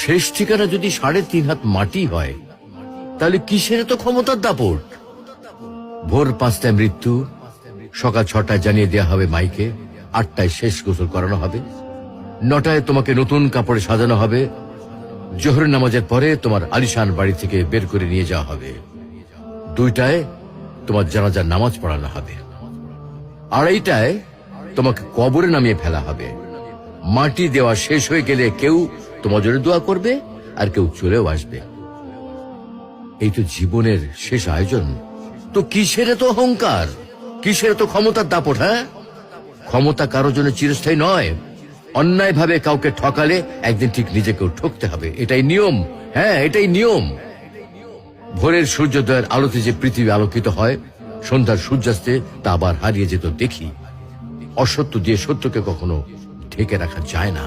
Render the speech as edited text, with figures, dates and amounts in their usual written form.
শেষ ঠিকানা যদি ৩.৫ হাত মাটি হয়, তাহলে কিসের তো ক্ষমতার দাপট? ভোর ৫টায় মৃত্যু, সকাল ৬টায় জানিয়ে দেওয়া হবে মাইকে, ৮টায় শেষ গোসল করানো হবে, ৯টায় তোমাকে নতুন কাপড়ে সাজানো হবে, জোহরের নামাজের পরে তোমার আলিশান বাড়ি থেকে বের করে নিয়ে যাওয়া হবে, ২টায় তোমার জানাজার নামাজ পড়ানো হবে, ২:৩০টায় তোমাকে কবরে নামিয়ে ফেলা হবে। মাটি দেওয়া শেষ হয়ে গেলে কেউ তোমার জন্য দোয়া করবে, আর কেউ চলেও আসবে। এই তো জীবনের শেষ আয়োজন। তো কিসের তো অহংকার, কিসের তো ক্ষমতার দাপট? হ্যাঁ, ক্ষমতা কারো জন্য চিরস্থায়ী নয়। অন্যায় ভাবে কাউকে ঠকালে একদিন ঠিক নিজেকেও ঠকতে হবে, এটাই নিয়ম। হ্যাঁ, এটাই নিয়ম। ভোরের সূর্যোদয়ের আলোতে যে পৃথিবী আলোকিত হয়, সন্ধ্যার সূর্যাস্তে তা আবার হারিয়ে যেত দেখি। অসত্য দিয়ে সত্যকে কখনো ঢেকে রাখা যায় না।